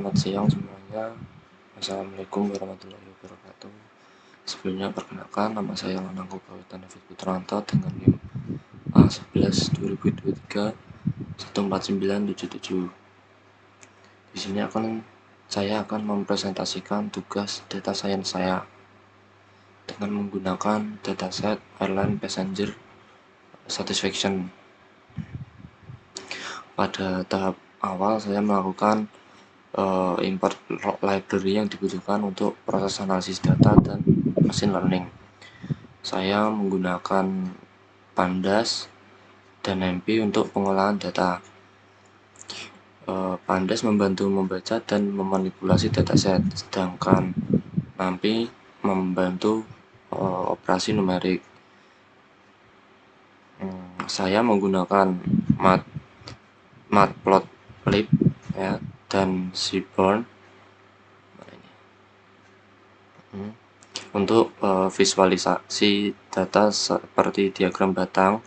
Selamat siang semuanya. Assalamualaikum warahmatullahi wabarakatuh. Sebelumnya perkenalkan, nama saya Lanang Kawitan David Putranto dengan NIM A11 2023 14977. Di sini saya akan mempresentasikan tugas data science saya dengan menggunakan dataset airline passenger satisfaction. Pada tahap awal saya melakukan import library yang dibutuhkan untuk proses analisis data dan machine learning. Saya menggunakan Pandas dan NumPy untuk pengolahan data. Pandas membantu membaca dan memanipulasi dataset, sedangkan NumPy membantu operasi numerik. Saya menggunakan Matplotlib ya, dan Seaborn untuk visualisasi data seperti diagram batang,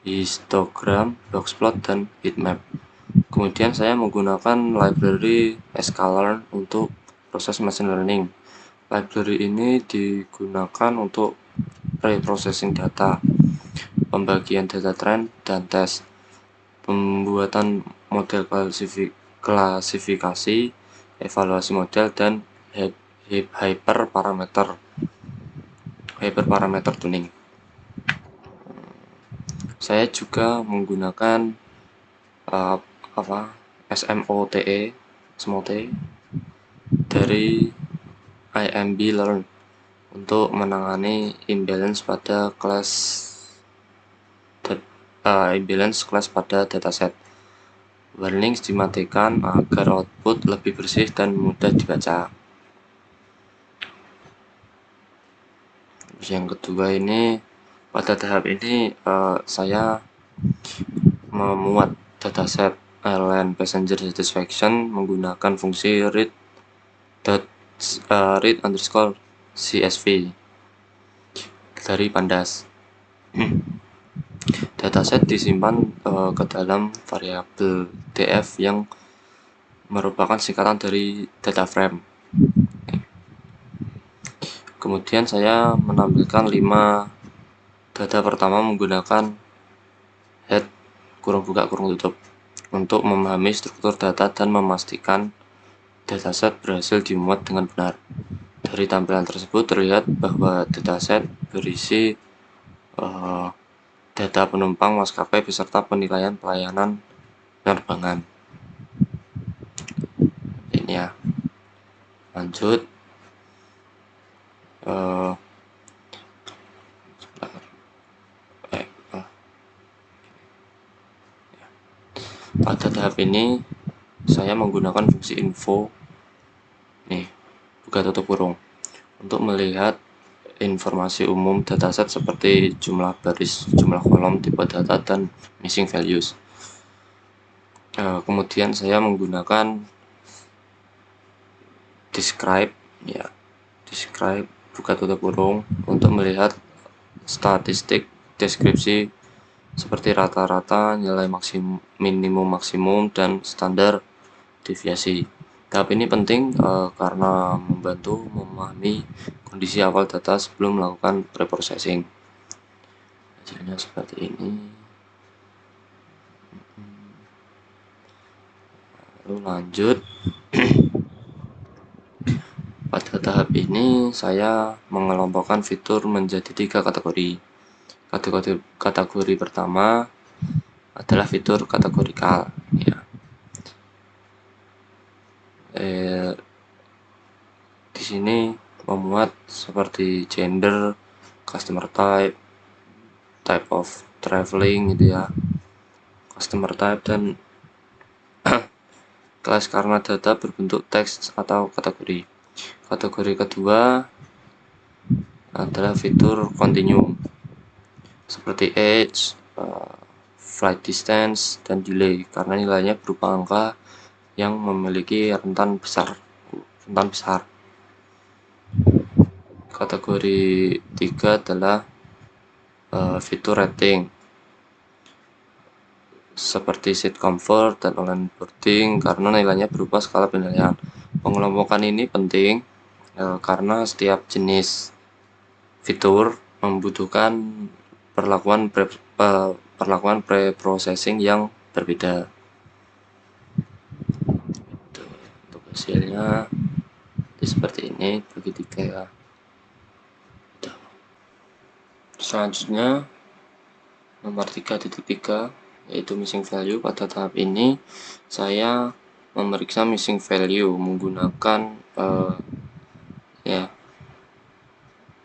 histogram, boxplot, dan heatmap. Kemudian saya menggunakan library sklearn untuk proses machine learning. Library ini digunakan untuk pre-processing data, pembagian data trend dan tes, pembuatan model klasifikasi, evaluasi model, dan hyperparameter tuning. Saya juga menggunakan SMOTE dari IMB-Learn untuk menangani imbalance class pada dataset. Warnings dimatikan agar output lebih bersih dan mudah dibaca. Yang kedua ini, pada tahap ini saya memuat dataset airline passenger satisfaction menggunakan fungsi read_CSV dari Pandas. Dataset disimpan ke dalam variabel df yang merupakan singkatan dari data frame. Kemudian saya menampilkan 5 data pertama menggunakan head (kurung-tutup) untuk memahami struktur data dan memastikan dataset berhasil dimuat dengan benar. Dari tampilan tersebut terlihat bahwa dataset berisi data penumpang maskapai beserta penilaian pelayanan penerbangan. Ini ya. Lanjut. Pada tahap ini saya menggunakan fungsi info buka tutup kurung untuk melihat informasi umum dataset seperti jumlah baris, jumlah kolom, tipe data, dan missing values. Kemudian saya menggunakan describe buka tutup kurung untuk melihat statistik deskripsi seperti rata-rata, nilai minimum maksimum, dan standar deviasi. Tahap ini penting karena membantu memahami kondisi awal data sebelum melakukan preprocessing. Hasilnya seperti ini. Lalu lanjut. Pada tahap ini saya mengelompokkan fitur menjadi 3 kategori. Kategori pertama adalah fitur kategorikal. Di sini memuat seperti gender, customer type of traveling customer type, dan kelas karena data berbentuk teks atau kategori. Kategori kedua adalah fitur continuum seperti age, flight distance, dan delay karena nilainya berupa angka yang memiliki rentan besar. Kategori 3 adalah fitur rating seperti seat comfort dan online boarding karena nilainya berupa skala penilaian. Pengelompokan ini penting karena setiap jenis fitur membutuhkan perlakuan pre-processing yang berbeda. Untuk hasilnya seperti ini bagi 3 ya. Selanjutnya nomor 3.3 yaitu missing value. Pada tahap ini saya memeriksa missing value menggunakan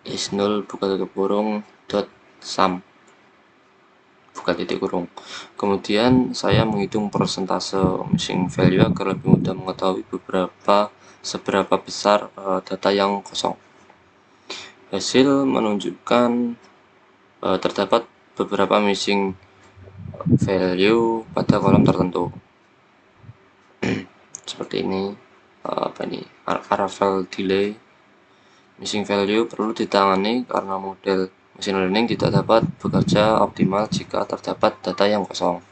is0 buka tutup kurung dot sum buka titik kurung. Kemudian saya menghitung persentase missing value agar lebih mudah mengetahui seberapa besar data yang kosong. Hasil menunjukkan terdapat beberapa missing value pada kolom tertentu. Seperti ini, arrival delay. Missing value perlu ditangani karena model machine learning tidak dapat bekerja optimal jika terdapat data yang kosong.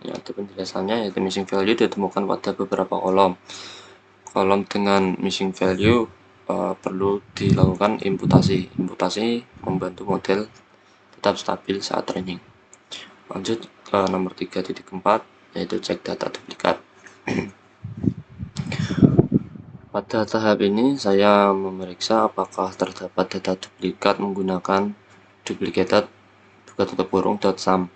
Ya, itu penjelasannya, yaitu missing value ditemukan pada beberapa kolom. Kolom dengan missing value perlu dilakukan imputasi. Imputasi membantu model tetap stabil saat training. Lanjut ke nomor 3.4 yaitu cek data duplikat. Pada tahap ini saya memeriksa apakah terdapat data duplikat menggunakan duplicated buka tutup kurung .sum.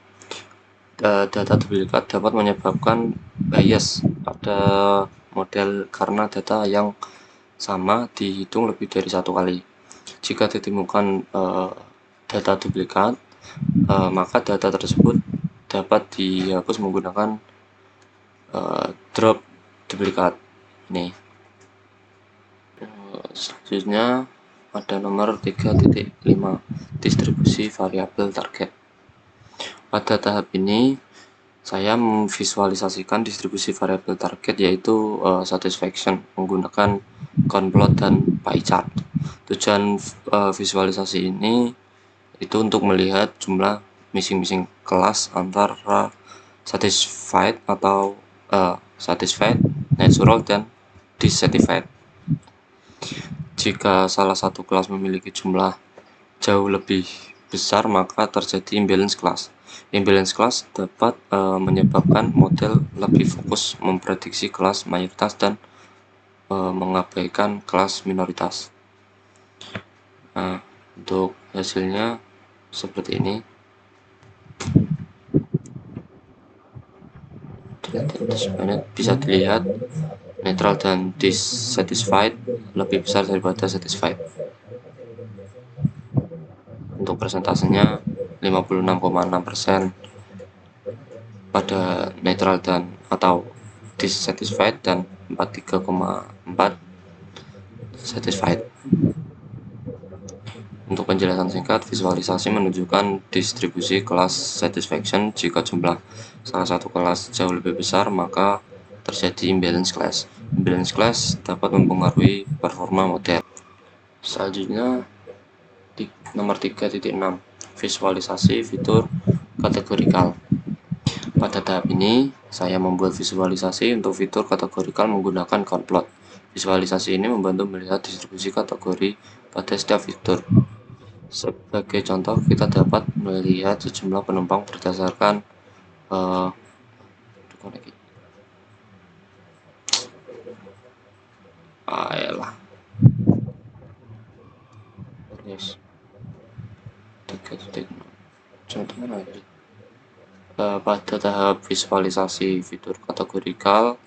Data duplikat dapat menyebabkan bias pada model karena data yang sama dihitung lebih dari satu kali. Jika ditemukan data duplikat, maka data tersebut dapat dihapus menggunakan drop duplikat ini. Selanjutnya pada nomor 3.5 distribusi variabel target. Pada tahap ini saya memvisualisasikan distribusi variabel target yaitu satisfaction menggunakan conplot dan pie chart. Tujuan visualisasi ini itu untuk melihat jumlah missing kelas antara satisfied atau satisfied, natural, dan dissatisfied. Jika salah satu kelas memiliki jumlah jauh lebih besar, maka terjadi imbalance kelas. Imbalance kelas dapat menyebabkan model lebih fokus memprediksi kelas mayoritas dan mengabaikan kelas minoritas. Nah, untuk hasilnya seperti ini. Bisa dilihat netral dan dissatisfied lebih besar daripada satisfied. Untuk persentasenya 56,6% pada netral dan atau dissatisfied dan 43,4 satisfied. Untuk penjelasan singkat, visualisasi menunjukkan distribusi kelas satisfaction. Jika jumlah salah satu kelas jauh lebih besar, maka terjadi imbalance class. Imbalance class dapat mempengaruhi performa model. Selanjutnya nomor 3.6 visualisasi fitur kategorikal. Pada tahap ini saya membuat visualisasi untuk fitur kategorikal menggunakan conplot. Visualisasi ini membantu melihat distribusi kategori pada setiap fitur. Sebagai contoh, kita dapat melihat sejumlah penumpang berdasarkan pada tahap visualisasi fitur kategorikal,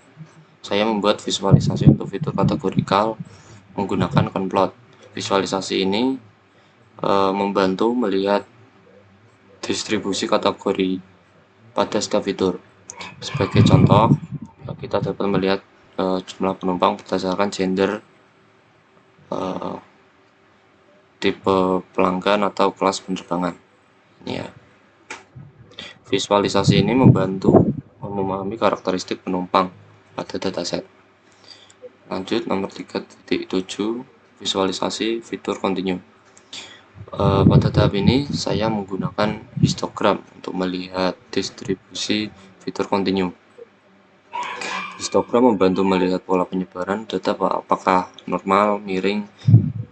saya membuat visualisasi untuk fitur kategorikal menggunakan conplot. Visualisasi ini membantu melihat distribusi kategori pada setiap fitur. Sebagai contoh, kita dapat melihat jumlah penumpang berdasarkan gender, tipe pelanggan atau kelas penerbangan. Ini ya. Visualisasi ini membantu memahami karakteristik penumpang pada dataset. Lanjut nomor 3.7 visualisasi fitur continue. Pada tahap ini saya menggunakan histogram untuk melihat distribusi fitur kontinu. Histogram membantu melihat pola penyebaran data apakah normal, miring,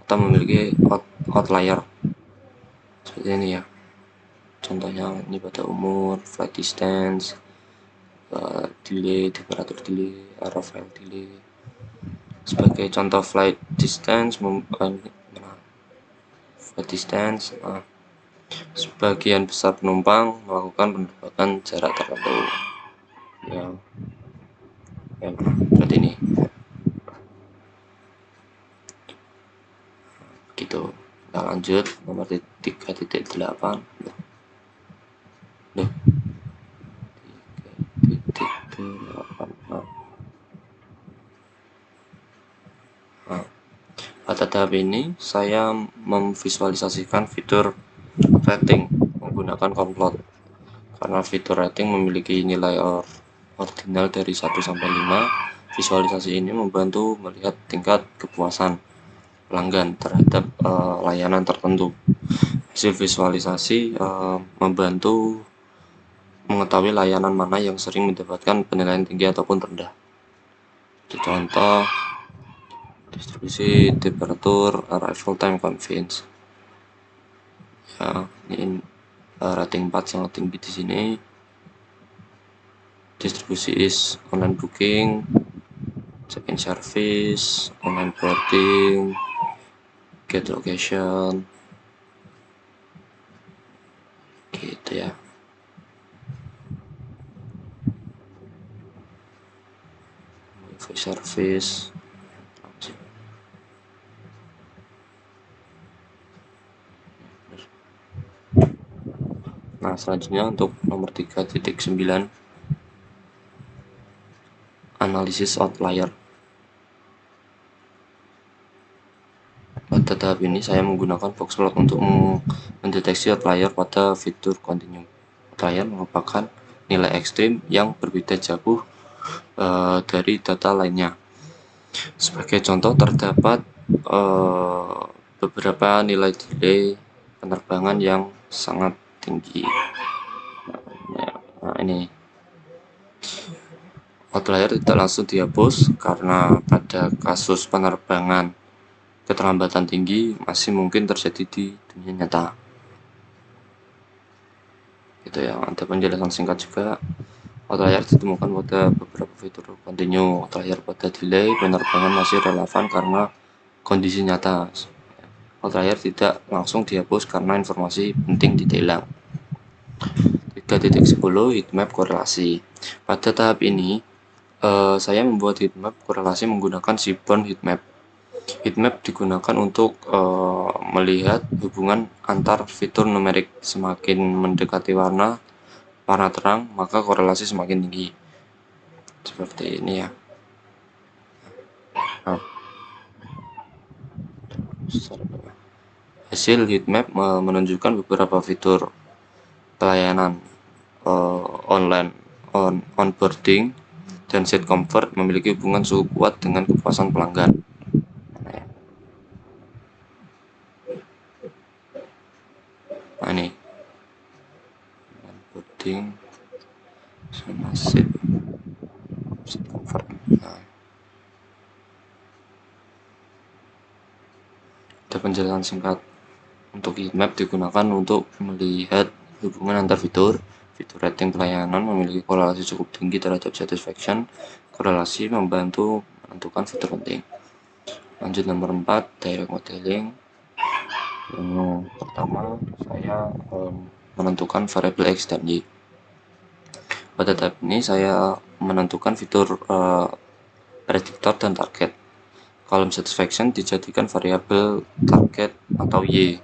atau memiliki outlier. Seperti ini ya. Contohnya ini pada umur, flight distance, delay, temperatur delay, arrival delay. Sebagai contoh flight distance, sebagian besar penumpang melakukan penerbangan jarak tertentu. Ya, seperti ini. Gitu. Kita lanjut nomor 3.8. Loh. 3.8. Pada tahap ini saya memvisualisasikan fitur rating menggunakan complot. Karena fitur rating memiliki nilai ordinal dari 1 sampai 5, visualisasi ini membantu melihat tingkat kepuasan pelanggan terhadap layanan tertentu. Hasil visualisasi membantu mengetahui layanan mana yang sering mendapatkan penilaian tinggi ataupun rendah. Contoh distribusi temperatur arrival time convenience. Ya, ini rating 4 sangat tinggi di sini. Distribusi is online booking, check-in service, online boarding, get location, gitu ya. Wifi service. Nah, selanjutnya untuk nomor 3.9, analisis outlier. Pada tahap ini saya menggunakan boxplot untuk mendeteksi outlier pada fitur continue. Outlier merupakan nilai ekstrim yang berbeda jauh dari data lainnya. Sebagai contoh terdapat beberapa nilai delay penerbangan yang sangat tinggi. Nah, ini outlier tidak langsung dihapus karena pada kasus penerbangan keterlambatan tinggi masih mungkin terjadi di dunia nyata. Gitu ya. Ada penjelasan singkat juga. Outlier ditemukan pada beberapa fitur continue. Outlier pada delay penerbangan masih relevan karena kondisi nyata. Outlier tidak langsung dihapus karena informasi penting tidak hilang. 3.10 heatmap korelasi. Pada tahap ini saya membuat heatmap korelasi menggunakan Seaborn heatmap. Heatmap digunakan untuk melihat hubungan antar fitur numerik. Semakin mendekati warna terang, maka korelasi semakin tinggi. Seperti ini ya. Nah, hasil heatmap menunjukkan beberapa fitur pelayanan online onboarding dan set comfort memiliki hubungan cukup kuat dengan kepuasan pelanggan. Nah, ini onboarding sama set comfort. Nah, ada penjelasan singkat. Untuk heatmap digunakan untuk melihat hubungan antar fitur. Fitur rating pelayanan memiliki korelasi cukup tinggi terhadap satisfaction. Korelasi membantu menentukan fitur penting. Lanjut nomor 4, direct modeling. Yang pertama saya menentukan variabel X dan Y. Pada tahap ini saya menentukan fitur prediktor dan target. Column satisfaction dijadikan variabel target atau Y.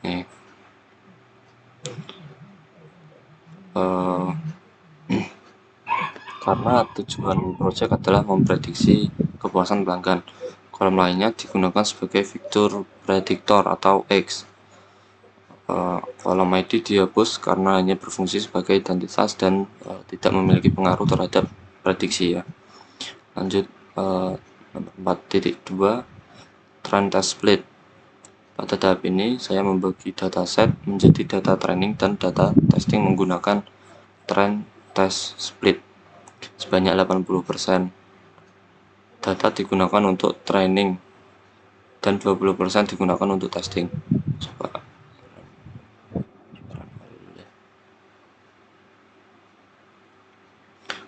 Nih. Karena tujuan project adalah memprediksi kepuasan pelanggan. Kolom lainnya digunakan sebagai fitur prediktor atau X. Kolom ID dihapus karena hanya berfungsi sebagai identitas dan tidak memiliki pengaruh terhadap prediksi ya. Lanjut nomor 4.2, trend test split. Pada tahap ini, saya membagi dataset menjadi data training dan data testing menggunakan trend test split. Sebanyak 80% data digunakan untuk training dan 20% digunakan untuk testing. Coba.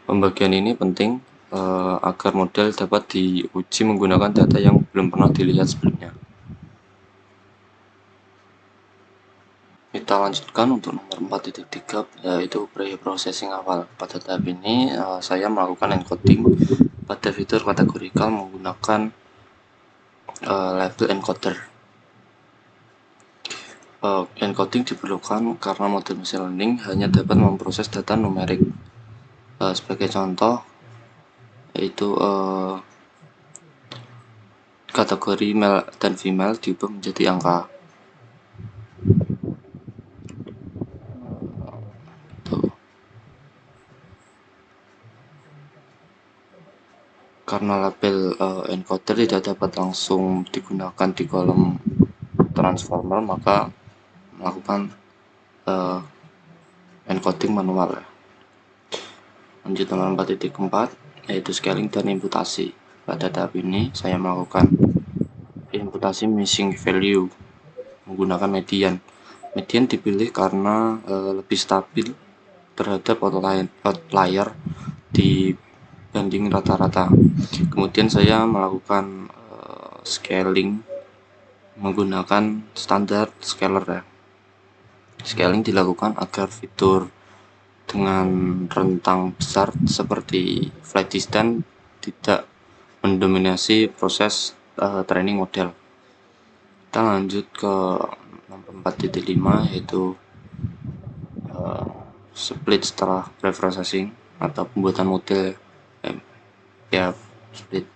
Pembagian ini penting agar model dapat diuji menggunakan data yang belum pernah dilihat sebelumnya. Kita lanjutkan untuk nomor 4.3, yaitu pre-processing awal. Pada tahap ini saya melakukan encoding pada fitur kategorikal menggunakan label encoder. Encoding diperlukan karena model machine learning hanya dapat memproses data numerik. Sebagai contoh, yaitu kategori male dan female diubah menjadi angka. Karena label encoder tidak dapat langsung digunakan di kolom transformer, maka melakukan encoding manual. Lanjut nomor 4.4, yaitu scaling dan imputasi. Pada tahap ini saya melakukan imputasi missing value menggunakan median. Median dipilih karena lebih stabil terhadap outlier dibanding rata-rata. Kemudian saya melakukan scaling menggunakan standar scaler ya. Scaling dilakukan agar fitur dengan rentang besar seperti flight distance tidak mendominasi proses training model. Kita lanjut ke nomor 4.5, yaitu split setelah preprocessing atau pembuatan model ya split.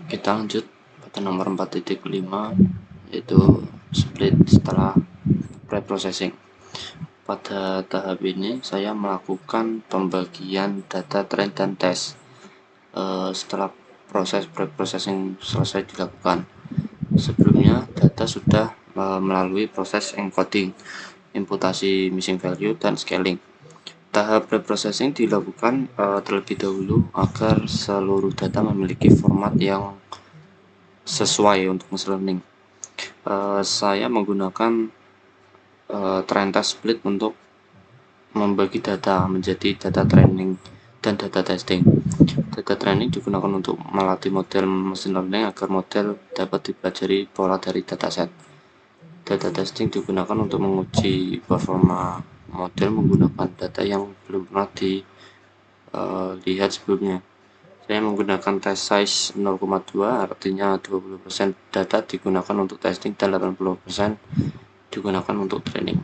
Kita lanjut pada nomor 4.5, yaitu split setelah preprocessing. Pada tahap ini saya melakukan pembagian data train dan test setelah proses preprocessing selesai dilakukan. Sebelumnya data sudah melalui proses encoding, imputasi missing value, dan scaling. Tahap preprocessing dilakukan terlebih dahulu agar seluruh data memiliki format yang sesuai untuk machine learning. Saya menggunakan trend test split untuk membagi data menjadi data training dan data testing. Data training digunakan untuk melatih model machine learning agar model dapat dipelajari pola dari dataset. Data testing digunakan untuk menguji performa model menggunakan data yang belum pernah dilihat sebelumnya. Saya menggunakan test size 0,2, artinya 20% data digunakan untuk testing dan 80% digunakan untuk training.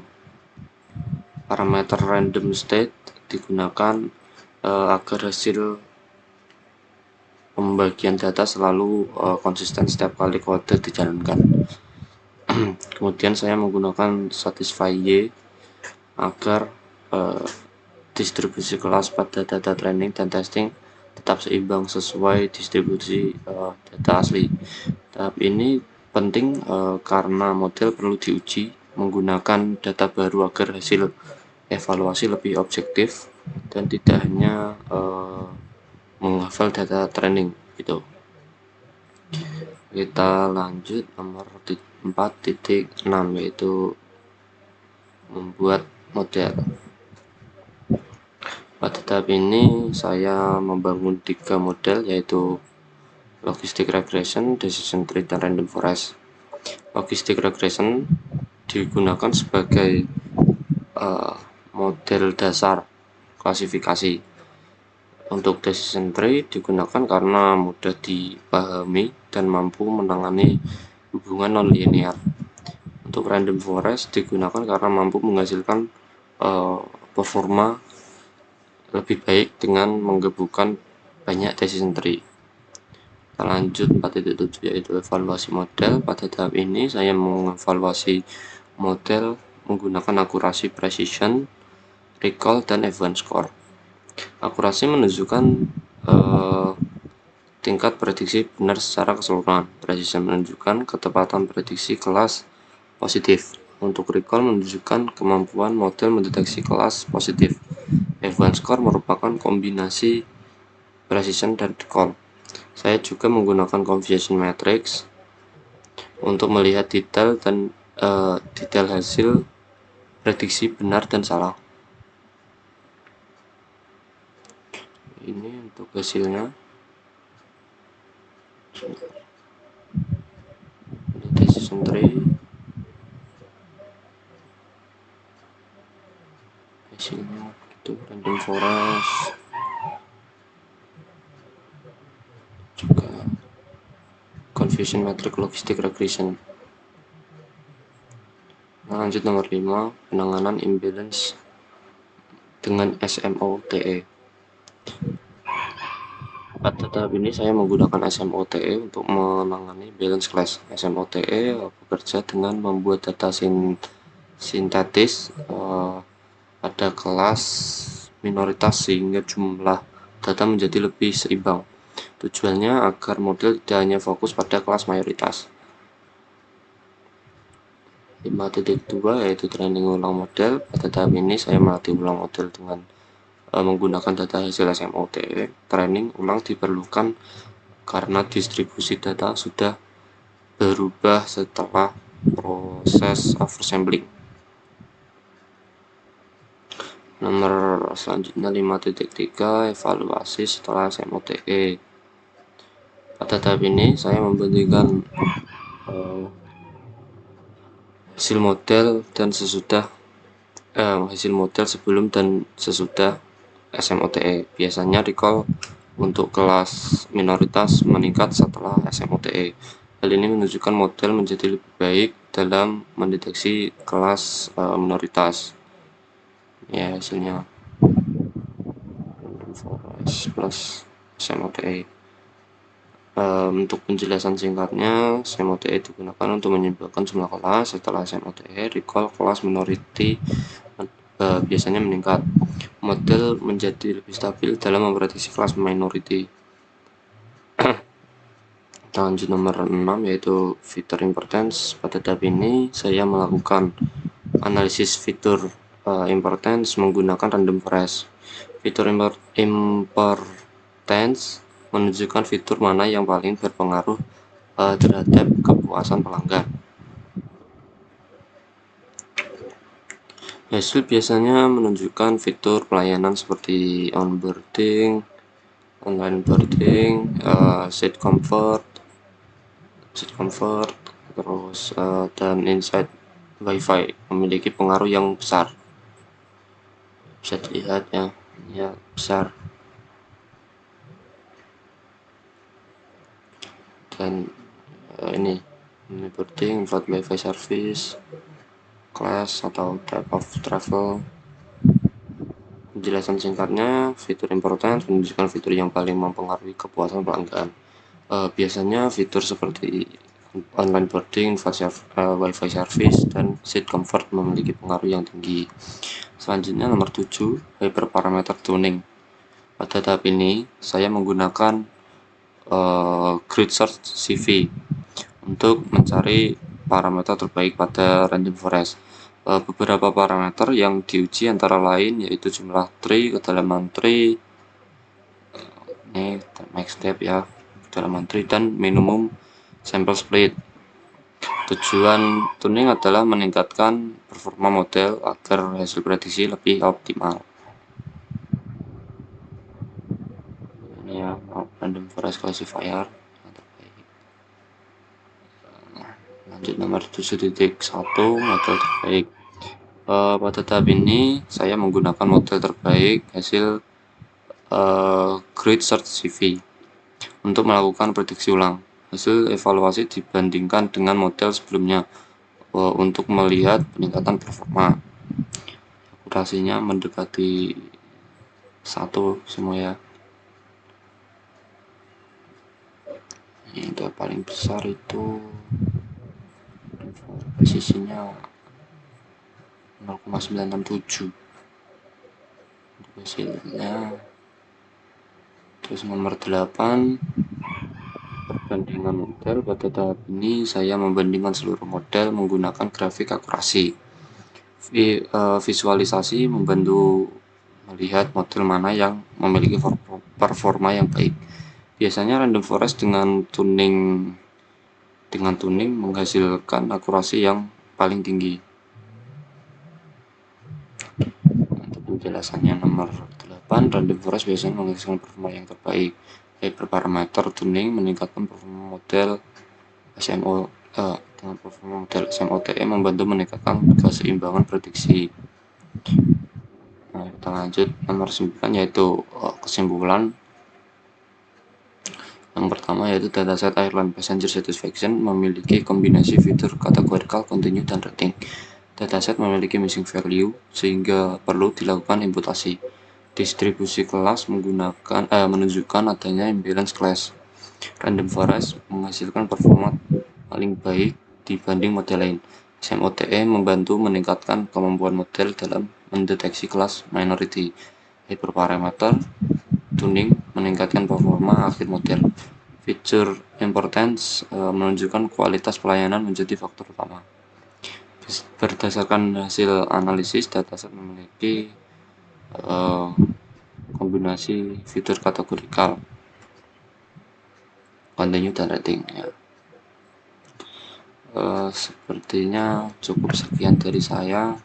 Parameter random state digunakan agar hasil pembagian data selalu konsisten setiap kali kode dijalankan. Kemudian saya menggunakan satisfy Y agar distribusi kelas pada data training dan testing tetap seimbang sesuai distribusi data asli. Tahap ini penting karena model perlu diuji menggunakan data baru agar hasil evaluasi lebih objektif dan tidak hanya menghafal data training gitu. Kita lanjut nomor 4.6, yaitu membuat model. Pada tahap ini saya membangun 3 model, yaitu logistic regression, decision tree, dan random forest. Logistic regression digunakan sebagai model dasar klasifikasi. Untuk decision tree digunakan karena mudah dipahami dan mampu menangani hubungan non-linear. Untuk random forest digunakan karena mampu menghasilkan performa lebih baik dengan menggabungkan banyak decision tree. Kita lanjut 4.7, yaitu evaluasi model. Pada tahap ini saya mengevaluasi model menggunakan akurasi, precision, recall, dan event score. Akurasi menunjukkan tingkat prediksi benar secara keseluruhan. Precision menunjukkan ketepatan prediksi kelas positif. Untuk recall menunjukkan kemampuan model mendeteksi kelas positif. F1 score merupakan kombinasi precision dan recall. Saya juga menggunakan confusion matrix untuk melihat detail dan detail hasil prediksi benar dan salah. Ini untuk hasilnya. Ini decision tree. Hasilnya itu random forest. Juga confusion matrix logistic regression. Nah, lanjut nomor 5, penanganan imbalance dengan SMOTE. Pada tahap ini saya menggunakan SMOTE untuk menangani balance class. SMOTE bekerja dengan membuat data sintetis pada kelas minoritas sehingga jumlah data menjadi lebih seimbang. Tujuannya agar model tidak hanya fokus pada kelas mayoritas. 5.2 yaitu training ulang model. Pada tahap ini saya melatih ulang model dengan menggunakan data hasil SMOTE. Training ulang diperlukan karena distribusi data sudah berubah setelah proses oversampling. Nomor selanjutnya 5.3 evaluasi setelah SMOTE. Pada tahap ini saya membandingkan hasil model dan sesudah hasil model sebelum dan sesudah SMOTE. Biasanya recall untuk kelas minoritas meningkat setelah SMOTE. Hal ini menunjukkan model menjadi lebih baik dalam mendeteksi kelas minoritas. Ya, hasilnya forest plus SMOTE. Untuk penjelasan singkatnya, SMOTE digunakan untuk menyimpulkan jumlah kelas. Setelah SMOTE, recall kelas minority biasanya meningkat. Model menjadi lebih stabil dalam memprediksi kelas minority. Lanjut nomor 6 yaitu fitur importance. Pada tahap ini saya melakukan analisis fitur importance menggunakan random forest. Fitur importance menunjukkan fitur mana yang paling berpengaruh terhadap kepuasan pelanggan. Hasil biasanya menunjukkan fitur pelayanan seperti onboarding, online boarding, seat comfort, terus dan insight WiFi memiliki pengaruh yang besar. Bisa dilihat ya besar. Dan ini boarding, invite WiFi service, class atau type of travel. Penjelasan singkatnya, fitur important menunjukkan fitur yang paling mempengaruhi kepuasan pelanggan. Biasanya fitur seperti online boarding, WiFi service, dan seat comfort memiliki pengaruh yang tinggi. Selanjutnya nomor 7, hyperparameter tuning. Pada tahap ini, saya menggunakan grid search CV untuk mencari parameter terbaik pada random forest. Beberapa parameter yang diuji antara lain yaitu jumlah tree, kedalaman tree, ini max step ya, kedalaman tree, dan minimum sample split. Tujuan tuning adalah meningkatkan performa model agar hasil prediksi lebih optimal. Ini ya, random forest classifier. Lanjut nomor 7.1 model terbaik. Pada tahap ini saya menggunakan model terbaik hasil grid search CV untuk melakukan prediksi ulang. Hasil evaluasi dibandingkan dengan model sebelumnya untuk melihat peningkatan performa. Akurasinya mendekati 1 semua ya. Ini paling besar itu presisinya 0,967 untuk hasilnya. Terus nomor 8 Perbandingan model. Pada tahap ini saya membandingkan seluruh model menggunakan grafik akurasi. Visualisasi membantu melihat model mana yang memiliki performa yang baik. Biasanya random forest dengan tuning menghasilkan akurasi yang paling tinggi. Untuk penjelasannya nomor 8, random forest biasanya menghasilkan performa yang terbaik. Baik berparameter tuning meningkatkan performa model SMO dengan performa model SMOTE membantu meningkatkan keseimbangan prediksi. Nah, kita lanjut nomor 9 yaitu kesimpulan. Yang pertama yaitu dataset airline passenger satisfaction memiliki kombinasi fitur categorical, continue, dan rating. Dataset memiliki missing value sehingga perlu dilakukan imputasi. Distribusi kelas menunjukkan adanya imbalance class. Random forest menghasilkan performa paling baik dibanding model lain. SMOTE membantu meningkatkan kemampuan model dalam mendeteksi kelas minority. Hyperparameter tuning meningkatkan performa akhir model. Feature importance menunjukkan kualitas pelayanan menjadi faktor utama. Berdasarkan hasil analisis, dataset memiliki kombinasi fitur kategorikal, continue, dan rating ya. Sepertinya cukup sekian dari saya.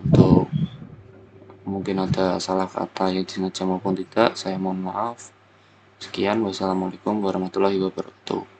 Untuk mungkin ada salah kata yang disengaja maupun tidak, saya mohon maaf. Sekian, wassalamualaikum warahmatullahi wabarakatuh.